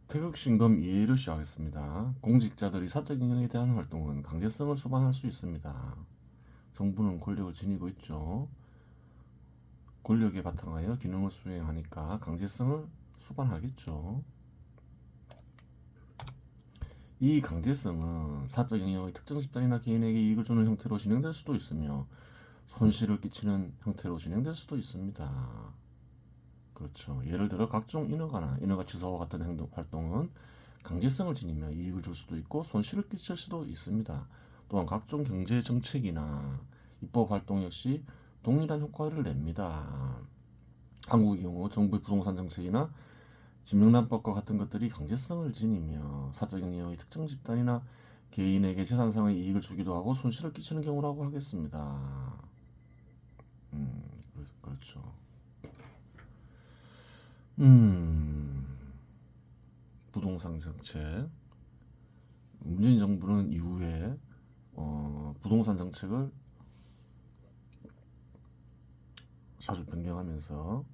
태극신검 이해를 시작하겠습니다. 공직자들이 사적 영역에 대한 활동은 강제성을 수반할 수 있습니다. 정부는 권력을 지니고 있죠. 권력에 바탕하여 기능을 수행하니까 강제성을 수반하겠죠. 이 강제성은 사적 영역의 특정 집단이나 개인에게 이익을 주는 형태로 진행될 수도 있으며 손실을 끼치는 형태로 진행될 수도 있습니다. 그렇죠. 예를 들어 각종 인허가나 취소와 같은 활동은 강제성을 지니며 이익을 줄 수도 있고 손실을 끼칠 수도 있습니다. 또한 각종 경제 정책이나 입법 활동 역시 동일한 효과를 냅니다. 한국의 경우 정부의 부동산 정책이나 김영란법과 같은 것들이 강제성을 지니며 사적 영역의 특정 집단이나 개인에게 재산상의 이익을 주기도 하고 손실을 끼치는 경우라고 하겠습니다. 그렇죠. 부동산 정책. 문재인 정부는 이후에 부동산 정책을 자주 변경하면서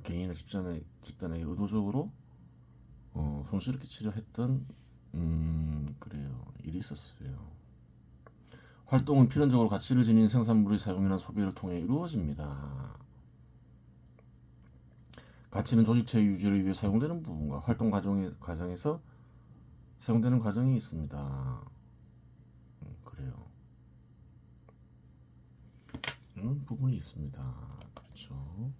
개인이나 집단에게 의도적으로 손실을 끼치려 했던 그래요. 일이 있었어요. 활동은 필연적으로 가치를 지닌 생산물의 사용이나 소비를 통해 이루어집니다. 가치는 조직체 유지를 위해 사용되는 부분과 활동 과정에서 사용되는 과정이 있습니다. 그래요. 이런 부분이 있습니다. 그렇죠.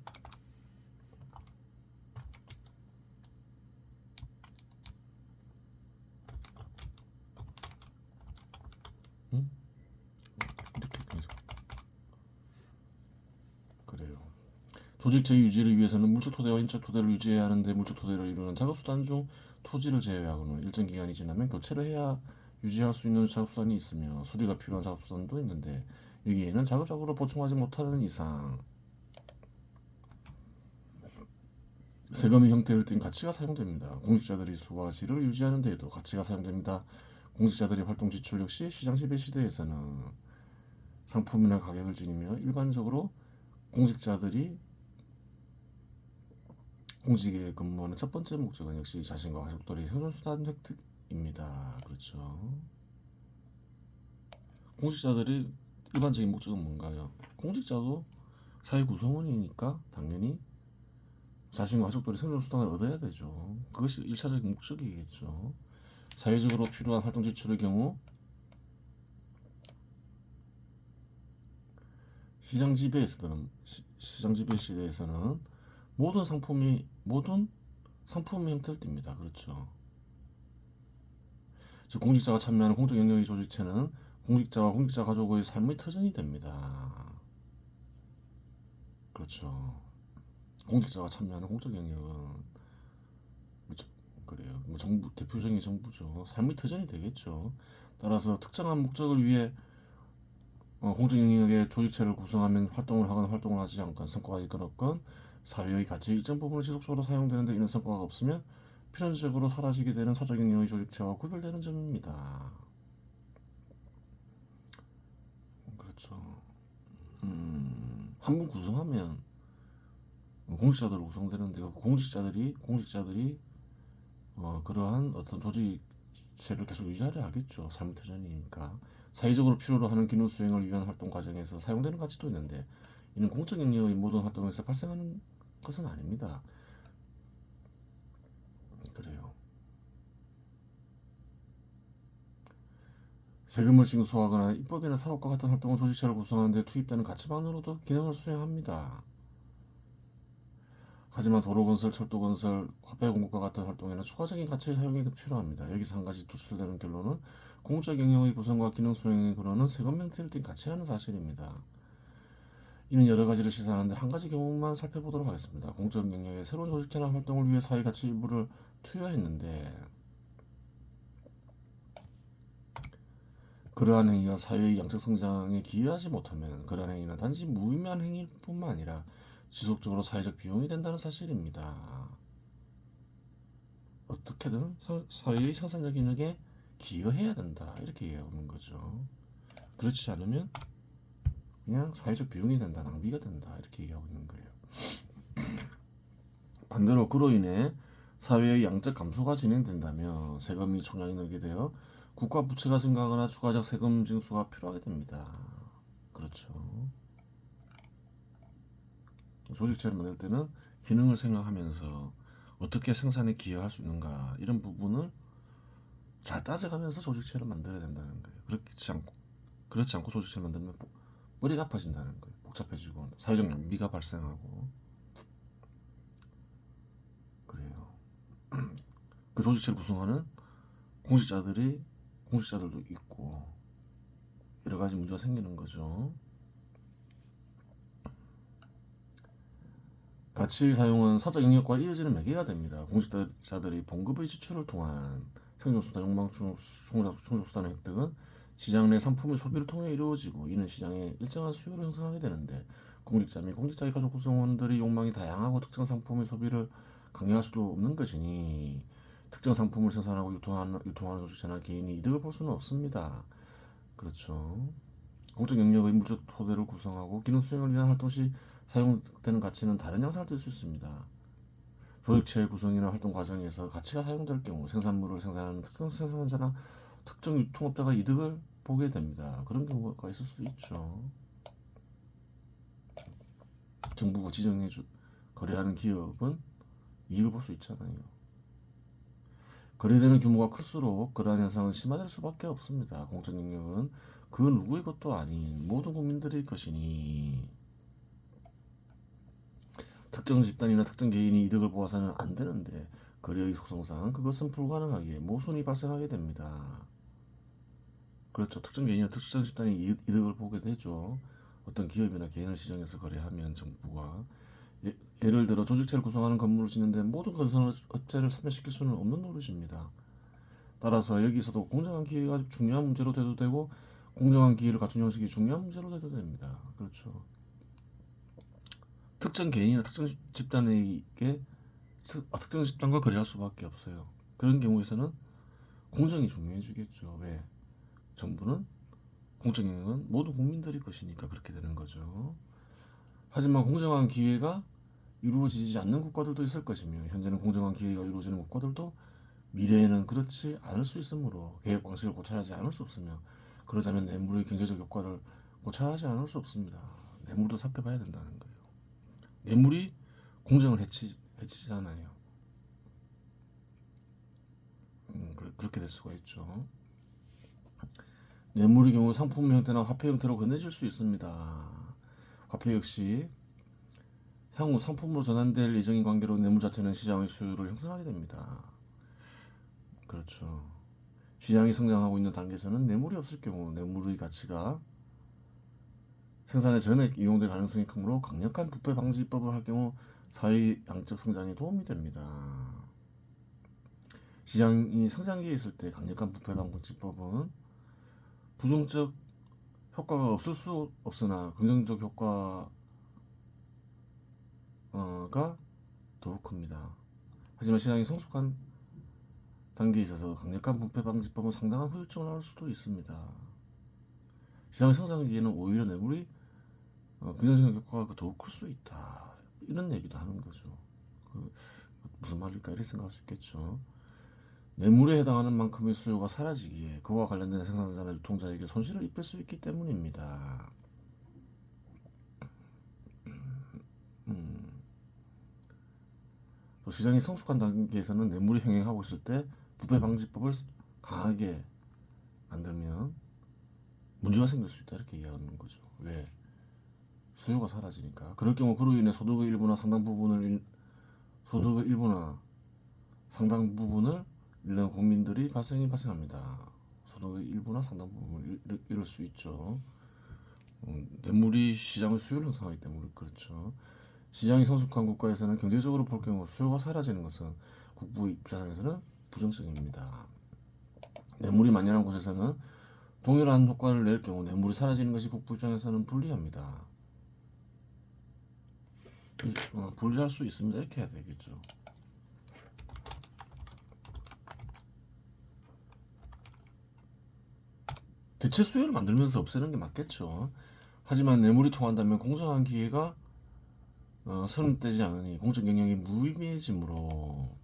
이렇게 계속 그래요. 조직체 유지를 위해서는 물적 토대와 인적 토대를 유지해야 하는데 물적 토대를 이루는 작업수단 중 토지를 제외하고는 일정 기간이 지나면 교체를 해야 유지할 수 있는 작업수단이 있으며 수리가 필요한 작업수단도 있는데 여기에는 자급자족으로 보충하지 못하는 이상 세금의 형태를 띈 가치가 사용됩니다. 공직자들이 수와 질을 유지하는 데에도 가치가 사용됩니다. 공직자들의 활동 지출 역시 시장 지배 시대에서는 상품이나 가격을 지니며 일반적으로 공직자들이 공직에 근무하는 첫 번째 목적은 역시 자신과 가족들의 생존수단 획득입니다. 그렇죠. 공직자들이 일반적인 목적은 뭔가요? 공직자도 사회 구성원이니까 당연히 자신과 가족들의 생존수단을 얻어야 되죠. 그것이 1차적인 목적이겠죠. 사회적으로 필요한 활동 지출의 경우 시장 지배 시대에서는 모든 상품 형태를 띱니다. 그렇죠. 즉 공직자가 참여하는 공적 영역의 조직체는 공직자와 공직자 가족의 삶의 터전이 됩니다. 그렇죠. 공직자가 참여하는 공적 영역은 그래요. 정부 대표적인 정부죠. 삶의 터전이 되겠죠. 따라서 특정한 목적을 위해 공적 영역의 조직체를 구성하면 활동을 하거나 활동을 하지 않건 성과가 있건 사회의 가치의 일정 부분을 지속적으로 사용되는데 이런 성과가 없으면 필연적으로 사라지게 되는 사적 영역의 조직체와 구별되는 점입니다. 그렇죠. 한 번 구성하면 공직자들로 구성되는데 공직자들이 그러한 어떤 조직체를 계속 유지하려 하겠죠. 삶의 터전이니까. 사회적으로 필요로 하는 기능 수행을 위한 활동 과정에서 사용되는 가치도 있는데 이는 공적 영역의 모든 활동에서 발생하는 것은 아닙니다. 그래요. 세금을 징수하거나 입법이나 사업과 같은 활동은 조직체를 구성하는 데 투입되는 가치만으로도 기능을 수행합니다. 하지만 도로건설, 철도건설, 화폐 공급과 같은 활동에는 추가적인 가치의 사용이 필요합니다. 여기서 한 가지 도출되는 결론은 공적 영역의 구성과 기능 수행의 근원은 세금 형태를 띈 가치라는 사실입니다. 이는 여러 가지를 시사하는데 한 가지 경우만 살펴보도록 하겠습니다. 공적 영역의 새로운 조직체나 활동을 위해 사회 가치 일부를 투여했는데 그러한 행위가 사회의 양적 성장에 기여하지 못하면 그러한 행위는 단지 무의미한 행위일 뿐만 아니라 지속적으로 사회적 비용이 된다는 사실입니다. 어떻게든 사회의 생산적 이익에 기여해야 된다 이렇게 얘기하는 거죠. 그렇지 않으면 그냥 사회적 비용이 된다, 낭비가 된다 이렇게 얘기하고 있는 거예요. 반대로 그로 인해 사회의 양적 감소가 진행된다면 세금이 총량이 늘게 되어 국가 부채가 증가하거나 추가적 세금 징수가 필요하게 됩니다. 그렇죠. 조직체를 만들 때는 기능을 생각하면서 어떻게 생산에 기여할 수 있는가 이런 부분을 잘 따져가면서 조직체를 만들어야 된다는 거예요. 그렇지 않고 조직체를 만들면 머리가 아파진다는 거예요. 복잡해지고 사회적 낭비가 발생하고 그래요. 그 조직체를 구성하는 공직자들도 있고 여러 가지 문제가 생기는 거죠. 같이 사용은 사적 영역과 이어지는 매개가 됩니다. 공직자들이 봉급의 지출을 통한 생존수단, 욕망 충족수단의 획득은 시장 내 상품의 소비를 통해 이루어지고 이는 시장에 일정한 수요를 형성하게 되는데 공직자 및 공직자의 가족 구성원들의 욕망이 다양하고 특정 상품의 소비를 강요할 수도 없는 것이니 특정 상품을 생산하고 유통하는 조직체나 개인이 이득을 볼 수는 없습니다. 그렇죠. 공적 영역의 물적 토대를 구성하고 기능 수행을 위한 활동 시 사용되는 가치는 다른 양상을 띨 수 있습니다. 조직체 구성이나 활동 과정에서 가치가 사용될 경우 생산물을 생산하는 특정 생산자나 특정 유통업자가 이득을 보게 됩니다. 그런 경우가 있을 수 있죠. 정부가 거래하는 기업은 이익을 볼 수 있잖아요. 거래되는 규모가 클수록 그러한 현상은 심화될 수밖에 없습니다. 공적 영역은 그 누구의 것도 아닌 모든 국민들의 것이니 특정 집단이나 특정 개인이 이득을 보아서는 안 되는데 거래의 속성상 그것은 불가능하기에 모순이 발생하게 됩니다. 그렇죠. 특정 개인이나 특정 집단이 이득을 보게 되죠. 어떤 기업이나 개인을 지정해서 거래하면 정부가 예를 들어 조직체를 구성하는 건물을 짓는데 모든 건설업체를 참여시킬 수는 없는 노릇입니다. 따라서 여기서도 공정한 기회가 중요한 문제로 돼도 되고 공정한 기회를 갖춘 형식이 중요한 문제로 돼도 됩니다. 그렇죠. 특정 개인이나 특정 집단에게 특정 집단과 거래할 수밖에 없어요. 그런 경우에서는 공정이 중요해지겠죠. 왜? 정부는 공적 영역은 모든 국민들의 것이니까 그렇게 되는 거죠. 하지만 공정한 기회가 이루어지지 않는 국가들도 있을 것이며 현재는 공정한 기회가 이루어지는 국가들도 미래에는 그렇지 않을 수 있으므로 계획 방식을 고찰하지 않을 수 없으며 그러자면 뇌물의 경제적 효과를 고찰하지 않을 수 없습니다. 뇌물도 살펴봐야 된다는 거예요. 뇌물이 공정을 해치잖아요. 그렇게 될 수가 있죠. 뇌물의 경우 상품 형태나 화폐 형태로 건네질 수 있습니다. 화폐 역시 향후 상품으로 전환될 예정인 관계로 뇌물 자체는 시장의 수요를 형성하게 됩니다. 그렇죠. 시장이 성장하고 있는 단계에서는 뇌물이 없을 경우 뇌물의 가치가 생산에 전액 이용될 가능성이 크므로 강력한 부패 방지법을 할 경우 사회 양적 성장에 도움이 됩니다. 시장이 성장기에 있을 때 강력한 부패 방지법은 부정적 효과가 없을 수 없으나 긍정적 효과가 더욱 큽니다. 하지만 시장이 성숙한 단계에 있어서 강력한 부패 방지법은 상당한 후유증을 낳을 수도 있습니다. 시장의 성장기에는 오히려 뇌물이 긍정적 효과가 더욱 클 수 있다. 이런 얘기도 하는 거죠. 무슨 말일까 이렇게 생각할 수 있겠죠. 뇌물에 해당하는 만큼의 수요가 사라지기에 그와 관련된 생산자나 유통자에게 손실을 입힐 수 있기 때문입니다. 또 시장이 성숙한 단계에서는 뇌물이 행행하고 있을 때 부패 방지법을 강하게 만들면 문제가 생길 수 있다 이렇게 이해하는 거죠. 왜? 수요가 사라지니까. 그럴 경우 그로 인해 소득의 일부나 상당 부분을 잃는 국민들이 발생합니다. 소득의 일부나 상당 부분을 잃을 수 있죠. 뇌물이 시장의 수요를 형성하기 때문에 그렇죠. 시장이 성숙한 국가에서는 경제적으로 볼 경우 수요가 사라지는 것은 국부 입장에서는 부정적입니다. 뇌물이 만연한 곳에서는 동일한 효과를 낼 경우 뇌물이 사라지는 것이 국부 입장에서는 불리합니다. 불리할 수 있습니다. 이렇게 해야 되겠죠. 대체 수요를 만들면서 없애는 게 맞겠죠. 하지만 뇌물이 통한다면 공정한 기회가 선택되지 않으니 공적 영역이 무의미해지므로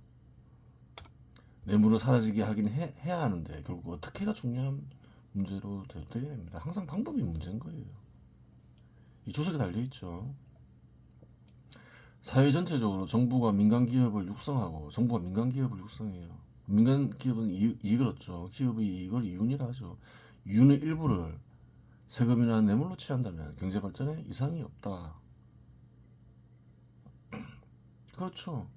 뇌물을 사라지게 하긴 해야 하는데 결국 어떻게가 중요한 문제로 되게 됩니다. 항상 방법이 문제인 거예요. 이 조석에 달려있죠. 사회 전체적으로 정부가 민간 기업을 육성하고 정부가 민간 기업을 육성해요. 민간 기업은 이익을 얻죠. 기업의 이익을 이윤이라 하죠. 이윤의 일부를 세금이나 뇌물로 취한다면 경제 발전에 이상이 없다. 그렇죠.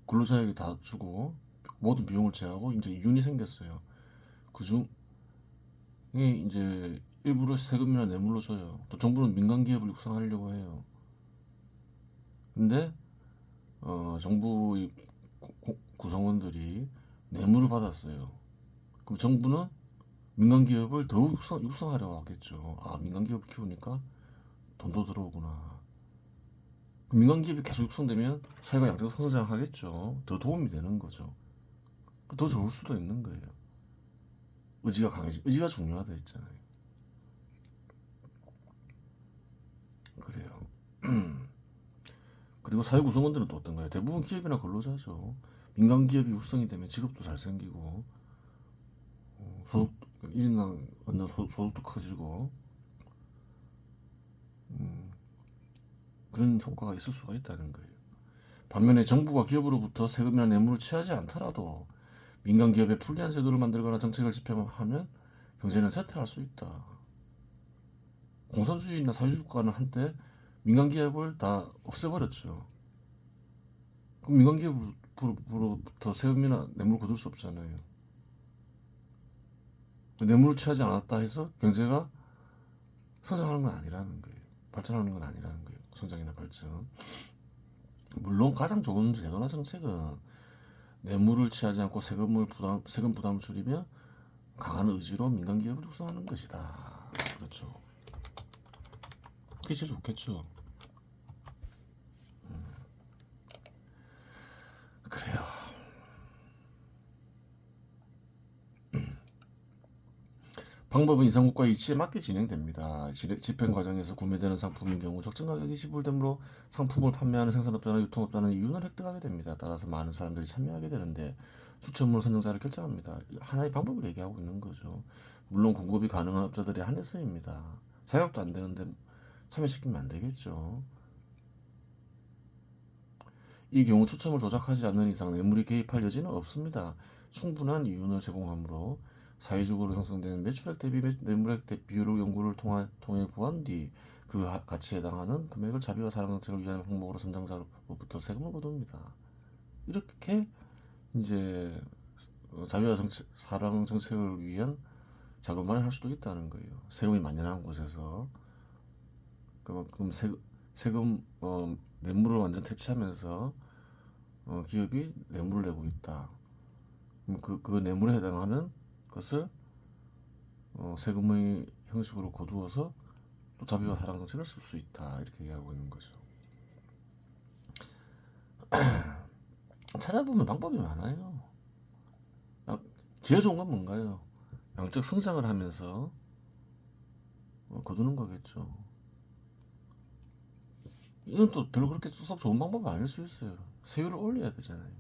근로자에게 다 주고 모든 비용을 제하고 이제 이윤이 생겼어요. 그중에 이제 일부를 세금이나 뇌물로 줘요. 또 정부는 민간 기업을 육성하려고 해요. 근데 정부의 구성원들이 뇌물을 받았어요. 그럼 정부는 민간 기업을 더욱 육성하려고 하겠죠. 아, 민간 기업 키우니까 돈도 들어오구나. 민간 기업이 계속 육성되면 사회가 양적 성장하겠죠. 더 도움이 되는 거죠. 더 좋을 수도 있는 거예요. 의지가 강해지, 의지가 중요하다 했잖아요. 그래요. 그리고 사회 구성원들은 또 어떤가요? 대부분 기업이나 근로자죠. 민간 기업이 육성이 되면 직업도 잘 생기고 소득 1인당 얻는 소득도 커지고 그런 효과가 있을 수가 있다는 거예요. 반면에 정부가 기업으로부터 세금이나 뇌물을 취하지 않더라도 민간 기업에 불리한 제도를 만들거나 정책을 집행하면 경제는 쇠퇴할 수 있다. 공산주의나 사회주의 국가는 한때 민간 기업을 다 없애버렸죠. 그럼 민간 기업으로부터 세금이나 뇌물을 거둘 수 없잖아요. 뇌물을 취하지 않았다 해서 경제가 성장하는 건 아니라는 거예요. 발전하는 건 아니라는 거예요. 성장이나 발전. 물론 가장 좋은 제도나 정책은 뇌물을 취하지 않고 세금 부담을 줄이며 강한 의지로 민간 기업을 육성하는 것이다. 그렇죠. 그게 제일 좋겠죠. 그래요. 방법은 이상국가의 이치에 맞게 진행됩니다. 집행 과정에서 구매되는 상품인 경우 적정 가격이 지불되므로 상품을 판매하는 생산업자나 유통업자는 이윤을 획득하게 됩니다. 따라서 많은 사람들이 참여하게 되는데 추첨으로 선정자를 결정합니다. 하나의 방법을 얘기하고 있는 거죠. 물론 공급이 가능한 업자들이 한해서입니다. 자격도 안 되는데 참여시키면 안 되겠죠. 이 경우 추첨을 조작하지 않는 이상 뇌물이 개입할 여지는 없습니다. 충분한 이윤을 제공하므로 사회적으로 형성되는 매출액 대비 뇌물액 비율을 연구를 통해 구한 뒤 그 가치에 해당하는 금액을 자비와 사랑 정책을 위한 항목으로 선정자로부터 세금을 거둡니다. 이렇게 이제 자비와 사랑 정책을 위한 자금 마련할 수도 있다는 거예요. 세금이 만연한 곳에서 그만큼 세금 뇌물을 완전 퇴치하면서 기업이 뇌물을 내고 있다. 그 뇌물에 해당하는 것을 세금의 형식으로 거두어서 또 자비와 사랑 정책을 쓸 수 있다. 이렇게 얘기하고 있는 거죠. 찾아보면 방법이 많아요. 제일 좋은 건 뭔가요? 양적 성장을 하면서 거두는 거겠죠. 이건 또 별로 그렇게 썩 좋은 방법은 아닐 수 있어요. 세율을 올려야 되잖아요.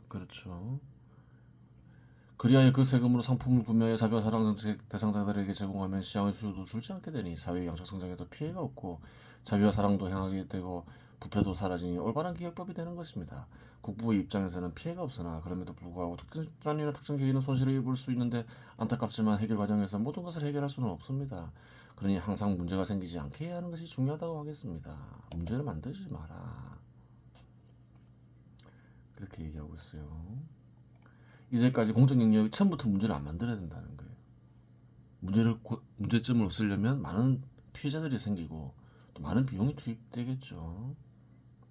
그렇죠. 그리하여 그 세금으로 상품을 구매하여 자비와 사랑 정책 대상자들에게 제공하면 시장의 수요도 줄지 않게 되니 사회의 양적 성장에도 피해가 없고 자비와 사랑도 향하게 되고 부패도 사라지니 올바른 기업법이 되는 것입니다. 국부의 입장에서는 피해가 없으나 그럼에도 불구하고 특정 집단이나 특정 개인은 손실을 입을 수 있는데 안타깝지만 해결 과정에서 모든 것을 해결할 수는 없습니다. 그러니 항상 문제가 생기지 않게 해야 하는 것이 중요하다고 하겠습니다. 문제를 만들지 마라. 그렇게 얘기하고 있어요. 이제까지 공적 영역이 처음부터 문제를 안 만들어야 된다는 거예요. 문제점을 없애려면 많은 피해자들이 생기고 또 많은 비용이 투입되겠죠.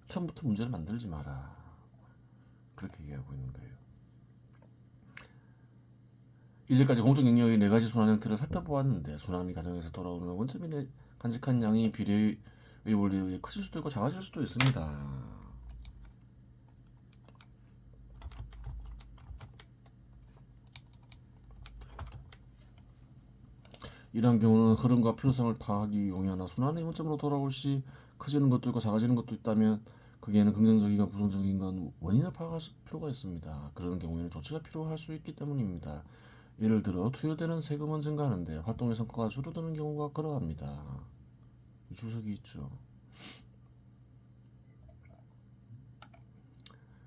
처음부터 문제를 만들지 마라. 그렇게 얘기하고 있는 거예요. 이제까지 공적 영역의 4가지 순환 형태를 살펴보았는데 순환이 과정에서 돌아오는 원점이 간직한 양이 비례의 원리에 의해 커질 수도 있고 작아질 수도 있습니다. 이러한 경우는 흐름과 필요성을 파악하기 용이하나 순환의 원점으로 돌아올 시 커지는 것도 있고 작아지는 것도 있다면 거기에는 긍정적인가 부정적인가 원인을 파악할 필요가 있습니다. 그런 경우에는 조치가 필요할 수 있기 때문입니다. 예를 들어 투여되는 세금은 증가하는데 활동의 성과가 줄어드는 경우가 그러합니다. 주석이 있죠.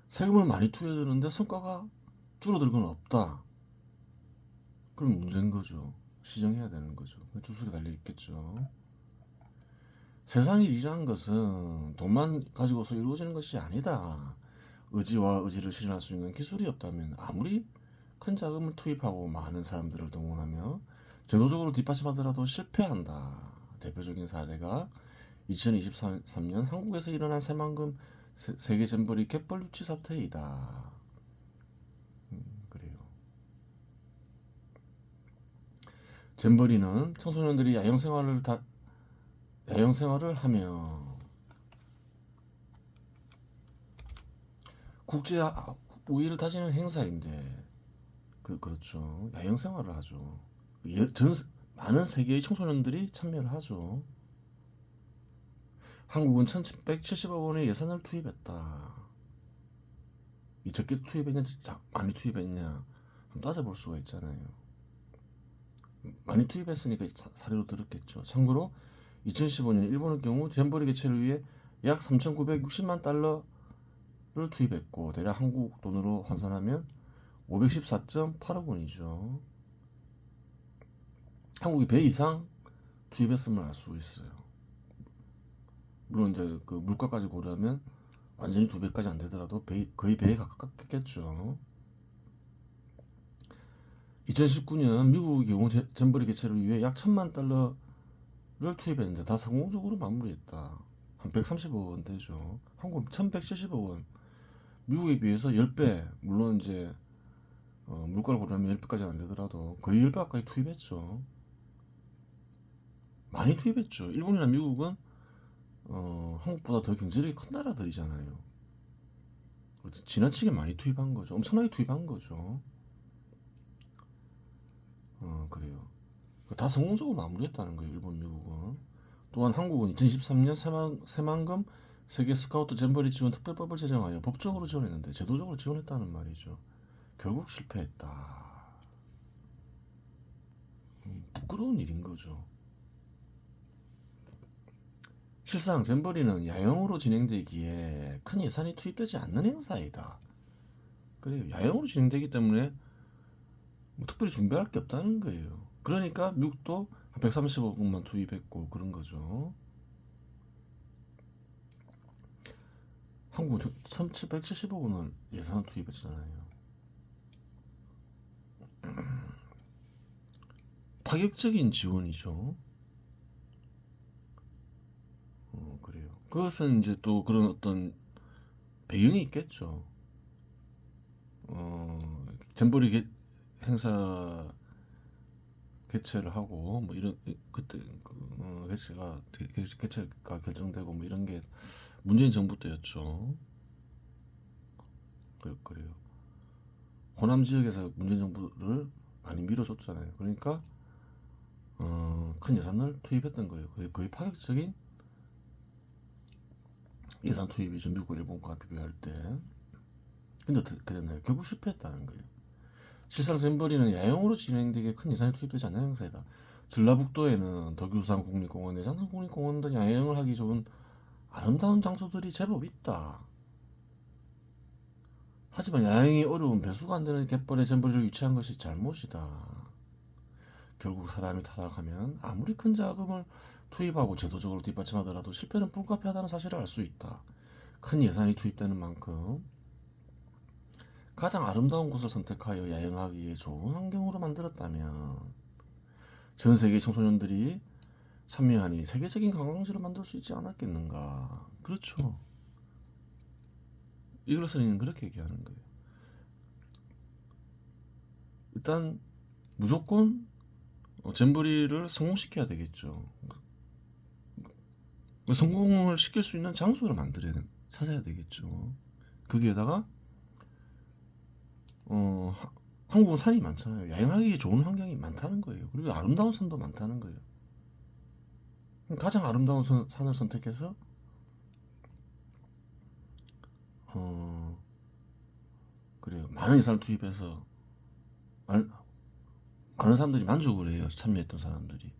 세금을 많이 투여되는데 성과가 줄어들건 없다. 그럼 문제인 거죠. 시정해야 되는 거죠. 주석이 달려 있겠죠. 세상 일이라는 것은 돈만 가지고서 이루어지는 것이 아니다. 의지와 의지를 실현할 수 있는 기술이 없다면 아무리 큰 자금을 투입하고 많은 사람들을 동원하며 제도적으로 뒷받침하더라도 실패한다. 대표적인 사례가 2023년 한국에서 일어난 새만금 세계 잼버리 갯벌 유치 사태이다. 그래요. 잼버리는 청소년들이 야영 생활을 하며 국제 우위를 다지는 행사인데 그렇죠. 야영 생활을 하죠. 많은 세계의 청소년들이 참여를 하죠. 한국은 1,170억 원의 예산을 투입했다. 이 적게 투입했냐, 많이 투입했냐 한번 따져볼 수가 있잖아요. 많이 투입했으니까 사례로 들었겠죠. 참고로 2015년 일본의 경우 잼버리 개최를 위해 약 3,960만 달러를 투입했고 대략 한국 돈으로 환산하면 514.8억 원이죠. 한국이 배 이상 투입했음을 알 수 있어요. 물론 이제 그 물가까지 고려하면 완전히 2배까지 안 되더라도 거의 배에 가깝겠죠. 2019년 미국의 경우 잼버리 개최를 위해 약 1,000만 달러를 투입했는데 다 성공적으로 마무리했다. 한 130억 원 되죠. 한국은 1,170억 원. 미국에 비해서 10배, 물론 이제 물가를 고려하면 10배까지 안 되더라도 거의 10배 가까이 투입했죠. 많이 투입했죠. 일본이나 미국은 한국보다 더 경제력이 큰 나라들이잖아요. 지나치게 많이 투입한 거죠. 엄청나게 투입한 거죠. 그래요. 다 성공적으로 마무리했다는 거예요. 일본, 미국은. 또한 한국은 2023년 새만금 세계 스카우트 잼버리 지원 특별법을 제정하여 법적으로 지원했는데 제도적으로 지원했다는 말이죠. 결국 실패했다. 부끄러운 일인 거죠. 실상 잼버리는 야영으로 진행되기에 큰 예산이 투입되지 않는 행사이다. 그래요. 야영으로 진행되기 때문에 뭐 특별히 준비할 게 없다는 거예요. 그러니까 미국도 130억 원만 투입했고 그런 거죠. 한국은 1,770억 원을 예산 투입했잖아요. 파격적인 지원이죠. 그래요. 그것은 이제 또 그런 어떤 배경이 있겠죠. 잼버리 행사 개최를 하고 뭐 이런 그때 개최가 결정되고 뭐 이런 게 문재인 정부 때였죠. 그래요. 호남 지역에서 문재인 정부를 많이 밀어줬잖아요. 그러니까 큰 예산을 투입했던 거예요. 거의 파격적인 예산 투입이죠. 미국과 일본과 비교할 때. 근데 어떻게 됐나요? 결국 실패했다는 거예요. 실상 잼버리는 야영으로 진행되기에 큰 예산이 투입되지 않는 행사이다. 전라북도에는 덕유산 국립공원, 내장산 국립공원 등 야영을 하기 좋은 아름다운 장소들이 제법 있다. 하지만 야영이 어려운 배수가 안 되는 갯벌에 잼버리를 유치한 것이 잘못이다. 결국 사람이 타락하면 아무리 큰 자금을 투입하고 제도적으로 뒷받침하더라도 실패는 불가피하다는 사실을 알 수 있다. 큰 예산이 투입되는 만큼 가장 아름다운 곳을 선택하여 야영하기에 좋은 환경으로 만들었다면 전 세계 청소년들이 참여하니 세계적인 관광지를 만들 수 있지 않았겠는가. 그렇죠. 이글스는 그렇게 얘기하는 거예요. 일단 무조건 잼버리를 성공시켜야 되겠죠. 성공을 시킬 수 있는 장소를 찾아야 되겠죠. 거기에다가 한국은 산이 많잖아요. 여행하기 좋은 환경이 많다는 거예요. 그리고 아름다운 산도 많다는 거예요. 가장 아름다운 산을 선택해서 어, 그래요. 많은 예산을 투입해서 많은, 많은 사람들이 만족을 해요. 참여했던 사람들이.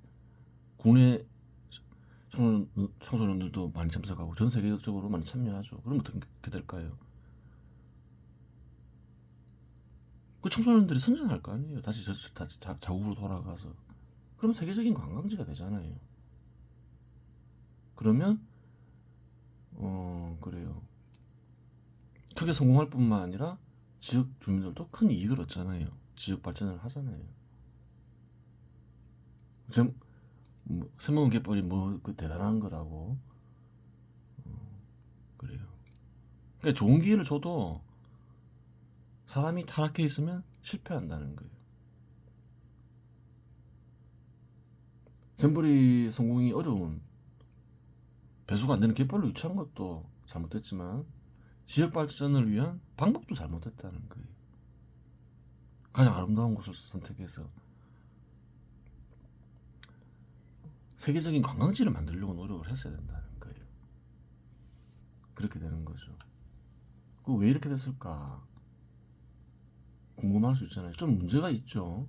국내 청소년들도 많이 참석하고 전 세계적으로 많이 참여하죠. 그럼 어떻게 될까요? 그 청소년들이 선전할 거 아니에요. 다시 자국으로 돌아가서. 그럼 세계적인 관광지가 되잖아요. 그러면 그래요. 크게 성공할 뿐만 아니라 지역 주민들도 큰 이익을 얻잖아요. 지역 발전을 하잖아요. 새먹은 갯벌이 뭐 그 대단한 거라고. 그래요. 그러니까 좋은 기회를 줘도 사람이 타락해 있으면 실패한다는 거예요. 샘플이 성공이 어려운 배수가 안 되는 갯벌로 유치한 것도 잘못됐지만 지역 발전을 위한 방법도 잘못됐다는 거예요. 가장 아름다운 곳을 선택해서 세계적인 관광지를 만들려고 노력을 했어야 된다는 거예요. 그렇게 되는 거죠. 왜 이렇게 됐을까 궁금할 수 있잖아요. 좀 문제가 있죠.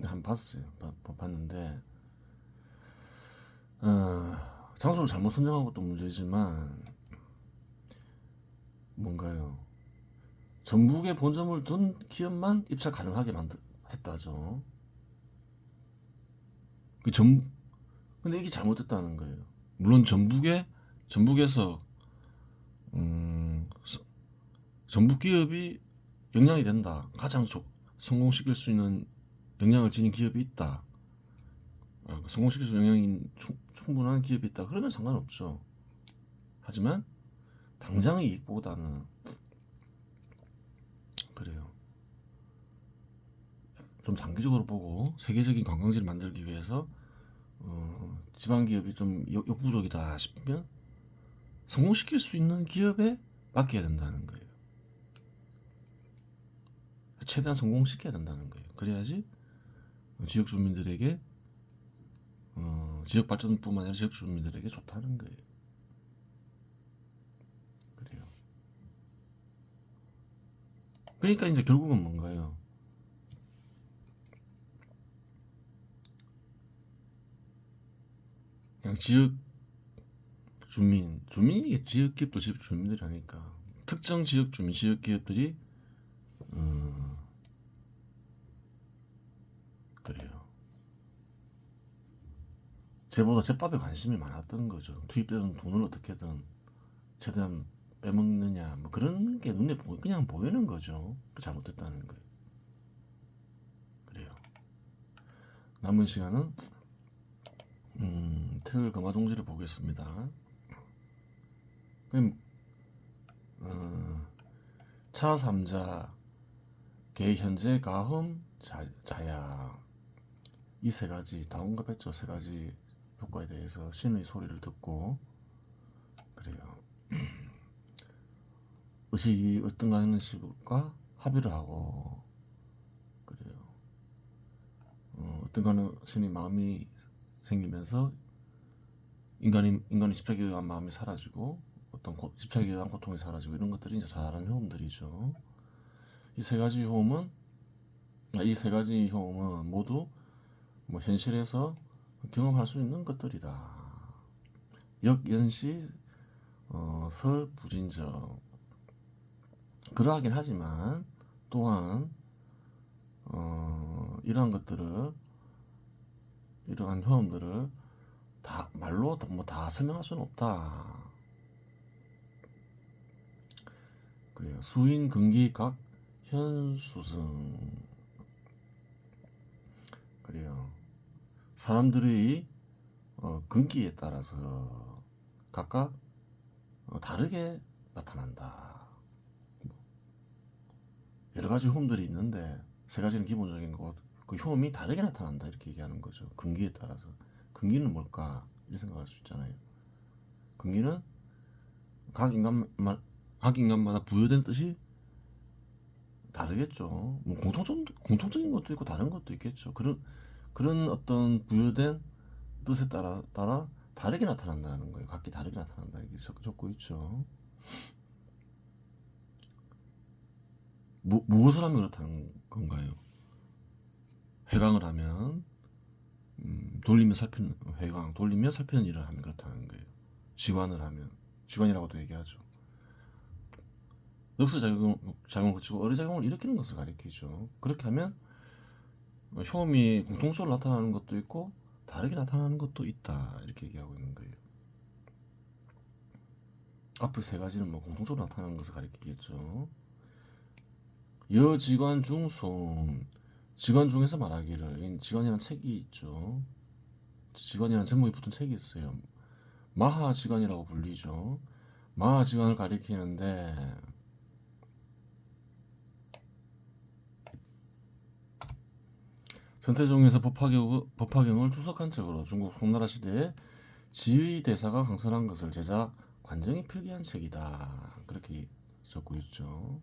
한번 봤어요. 봤는데 장소를 잘못 선정한 것도 문제지만 뭔가요? 전북에 본점을 둔 기업만 입찰 가능하게 했다죠. 근데 이게 잘못됐다는 거예요. 물론 전북에서 전북 기업이 역량이 된다. 가장 성공시킬 수 있는 역량을 지닌 기업이 있다. 성공시킬 수 있는 역량이 충분한 기업이 있다. 그러면 상관없죠. 하지만 당장의 이익보다는 그래요. 좀 장기적으로 보고 세계적인 관광지를 만들기 위해서 지방 기업이 좀 역부족이다 싶으면 성공시킬 수 있는 기업에 맡겨야 된다는 거예요. 최대한 성공시켜야 된다는 거예요. 그래야지 지역 주민들에게 지역 발전뿐만 아니라 지역 주민들에게 좋다는 거예요. 그래요. 그러니까 이제 결국은 뭔가요? 그냥 지역 주민이 지역 기업도 지역 주민들이 하니까 특정 지역 주민, 지역 기업들이 그래요. 쟤보다 젯밥에 관심이 많았던 거죠. 투입되는 돈을 어떻게든 최대한 빼먹느냐 뭐 그런 게 눈에 그냥 보이는 거죠. 잘못됐다는 거예요. 그래요. 남은 시간은 틀 거마종지를 보겠습니다. 그럼 차 3자 개 현재 가흠 자야 이 세 가지 다 언급했죠. 세 가지 효과에 대해서 신의 소리를 듣고 그래요. 의식이 어떤가 하는 식과 합의를 하고 그래요. 어떤가 하는 신의 마음이 생기면서 인간의 집착에 의한 마음이 사라지고 어떤 집착에 의한 고통이 사라지고 이런 것들이 이제 자잘한 효험들이죠. 이 세 가지 효험은 모두 뭐 현실에서 경험할 수 있는 것들이다. 역연시 설부진적 그러하긴 하지만 또한 이러한 효험들을 다 말로 다 설명할 수는 없다. 그래요. 수인 근기 각 현수승 그래요. 사람들의 근기에 따라서 각각 다르게 나타난다. 여러 가지 효험들이 있는데 세 가지는 기본적인 것, 그 효험이 다르게 나타난다 이렇게 얘기하는 거죠. 근기에 따라서. 근기는 뭘까? 이렇게 생각할 수 있잖아요. 근기는 각 인간마다 부여된 뜻이 다르겠죠. 뭐 공통적인 것도 있고 다른 것도 있겠죠. 그런 어떤 부여된 뜻에 따라 다르게 나타난다는 거예요. 각기 다르게 나타난다 이렇게 적고 있죠. 무엇을 하면 그렇다는 건가요? 회광을 하면 돌리며 살피는 회광, 돌리며 살피는 일을 하면 그렇다는 거예요. 지관을 하면 지관이라고도 얘기하죠. 역수작용을 거치고 어뢰작용을 일으키는 것을 가리키죠. 그렇게 하면 효험이 공통적으로 나타나는 것도 있고 다르게 나타나는 것도 있다 이렇게 얘기하고 있는 거예요. 앞에 세 가지는 뭐 공통적으로 나타나는 것을 가리키겠죠. 여지관 중손, 지관 중에서 말하기를, 지관이라는 책이 있죠. 지관이라는 제목이 붙은 책이 있어요. 마하지관이라고 불리죠. 마하지관을 가리키는데 전태종에서 법화경을 주석한 책으로 중국 송나라 시대에 지의 대사가 강선한 것을 제작 관정이 필기한 책이다. 그렇게 적고 있죠.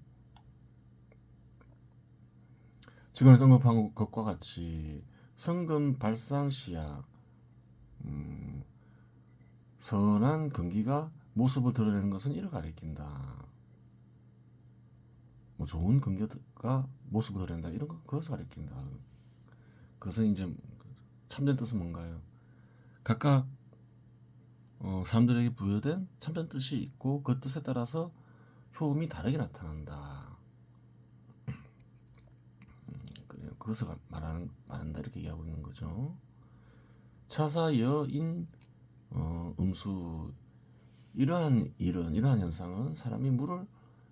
지관에서 언급한 것과 같이 성근 발상시약, 선한 근기가 모습을 드러내는 것은 이를 가리킨다. 뭐 좋은 근기가 모습을 드러낸다 이런 그것을 가리킨다. 그것은 이제 참된 뜻은 뭔가요? 각각 사람들에게 부여된 참된 뜻이 있고 그 뜻에 따라서 효험이 다르게 나타난다. 그래요. 그것을 말한다 이렇게 얘기하고 있는 거죠. 차사 여인 음수 이러한 현상은 사람이 물을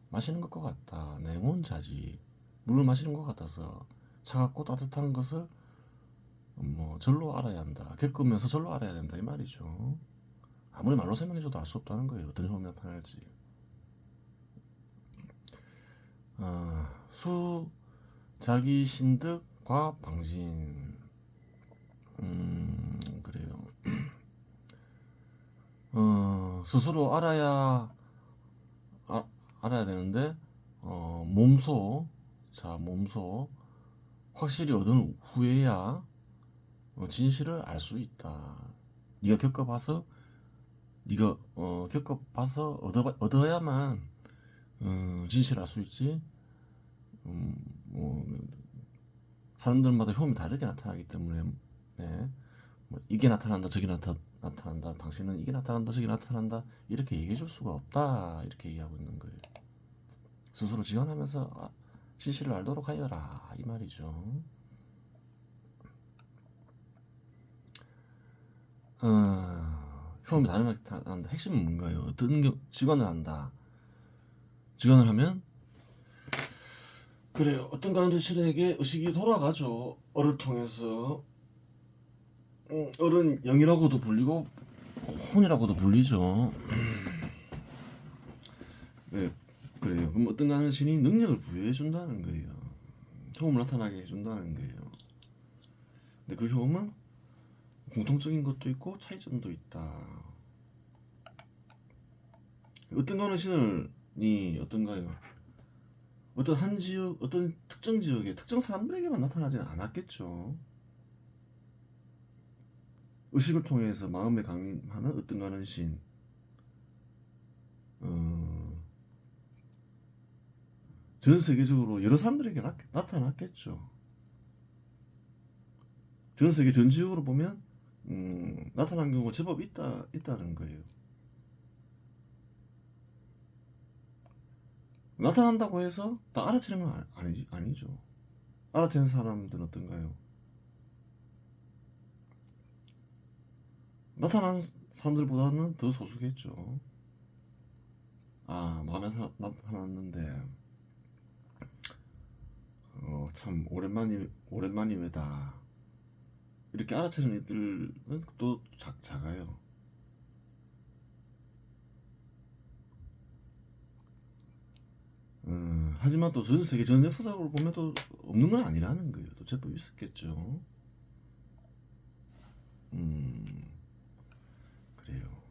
마시는 것과 같다. 냉온자지 물을 마시는 것 같아서 차갑고 따뜻한 것을 뭐 절로 알아야 한다. 겪으면서 절로 알아야 된다 이 말이죠. 아무리 말로 설명해줘도 알 수 없다는 거예요. 어떤 효험이 나타날지. 수 자기 신득 과 방진. 그래요. 스스로 알아야 되는데 몸소 확실히 얻은 후에야 진실을 알 수 있다. 네가 겪어봐서 얻어야만 진실을 알 수 있지. 사람들마다 효험이 다르게 나타나기 때문에 뭐 이게 나타난다 저게 나타난다 당신은 이게 나타난다 저게 나타난다 이렇게 얘기해 줄 수가 없다 이렇게 얘기하고 있는 거예요. 스스로 지원하면서 진실을 알도록 하여라 이 말이죠. 효험이 다르게 나타난다. 핵심은 뭔가요? 어떤 직관을 한다. 직관을 하면 그래요. 어떤 가운데신에게 의식이 돌아가죠. 어를 통해서 어른 영이라고도 불리고 혼이라고도 불리죠. 네, 그래요. 그럼 어떤 가운데신이 능력을 부여해 준다는 거예요. 효험을 나타나게 해준다는 거예요. 근데 그 효험은 공통적인 것도 있고 차이점도 있다. 어떤 가운데신이 어떤가요? 어떤 한 지역, 어떤 특정 지역의 특정 사람들에게만 나타나지는 않았겠죠. 의식을 통해서 마음에 강림하는 어떤 가는 신, 전 세계적으로 여러 사람들에게 나타났겠죠. 전 세계 전 지역으로 보면 나타난 경우가 제법 있다는 거예요. 나타난다고 해서 다 알아채는 건 아니죠. 알아채는 사람들은 어떤가요? 나타난 사람들보다는 더 소수겠죠. 마음에 나타났는데 참 오랜만이 왜다 이렇게 알아채는 애들은 또 작아요. 하지만 또 전 세계 전 역사적으로 보면 또 없는 건 아니라는 거예요. 또 제법 있었겠죠. 그래요.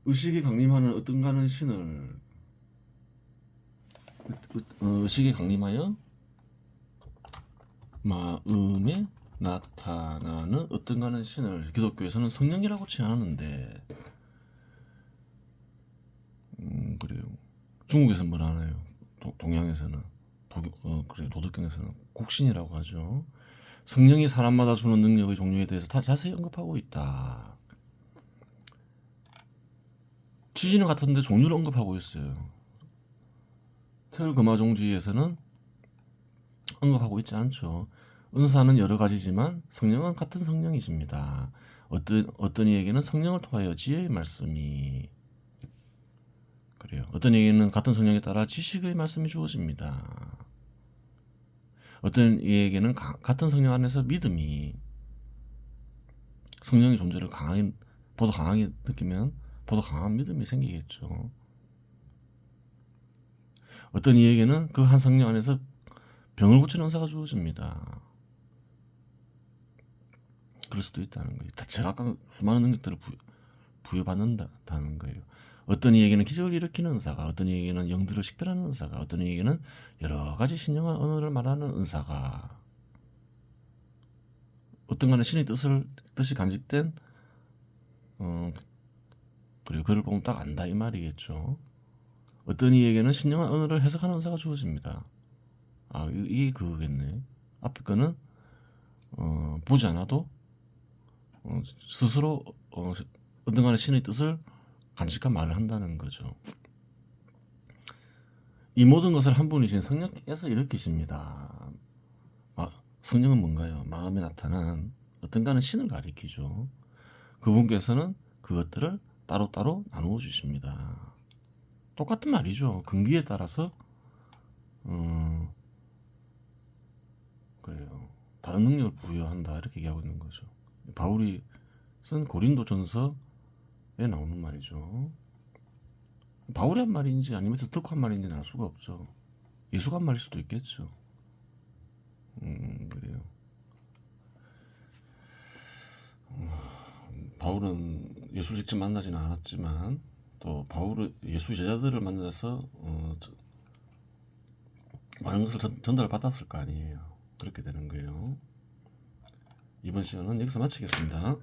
의식이 강림하는 어떤 가는 신을 의식이 강림하여 마음에 나타나는 어떤가는 신을 기독교에서는 성령이라고 칭하는데, 그래요. 중국에서는 뭐라 하나요? 동양에서는 그래 도덕경에서는 곡신이라고 하죠. 성령이 사람마다 주는 능력의 종류에 대해서 다 자세히 언급하고 있다. 취지는 같은데 종류를 언급하고 있어요. 특금화종지에서는 언급하고 있지 않죠. 은사는 여러 가지지만 성령은 같은 성령이십니다. 어떤 이에게는 성령을 통하여 지혜의 말씀이 그래요. 어떤 이에게는 같은 성령에 따라 지식의 말씀이 주어집니다. 어떤 이에게는 같은 성령 안에서 믿음이 성령의 존재를 보다 강하게 느끼면 보다 강한 믿음이 생기겠죠. 어떤 이에게는 그 한 성령 안에서 병을 고치는 은사가 주어집니다. 그럴 수도 있다는 거예요. 제가 아까 수많은 능력들을 부여받는다는 거예요. 어떤 이에게는 기적을 일으키는 은사가, 어떤 이에게는 영들을 식별하는 은사가, 어떤 이에게는 여러 가지 신령한 언어를 말하는 은사가, 어떤 간에 신의 뜻이 간직된 그리고 그를 보면 딱 안다 이 말이겠죠. 어떤 이에게는 신령한 언어를 해석하는 은사가 주어집니다. 이게 그거겠네. 앞에 거는 보지 않아도 스스로 어떤 간에 신의 뜻을 간직한 말을 한다는 거죠. 이 모든 것을 한 분이신 성령께서 일으키십니다. 성령은 뭔가요? 마음에 나타난 어떤가는 신을 가리키죠. 그분께서는 그것들을 따로따로 나누어 주십니다. 똑같은 말이죠. 근기에 따라서 그래요. 다른 능력을 부여한다 이렇게 얘기하고 있는 거죠. 바울이 쓴 고린도전서에 나오는 말이죠. 바울이 한 말인지 아니면 듣고 한 말인지는 알 수가 없죠. 예수가 한 말일 수도 있겠죠. 그래요. 바울은 예수를 직접 만나지는 않았지만 또 바울은 예수 제자들을 만나서 많은 것을 전달을 받았을 거 아니에요. 그렇게 되는 거예요. 이번 시간은 여기서 마치겠습니다.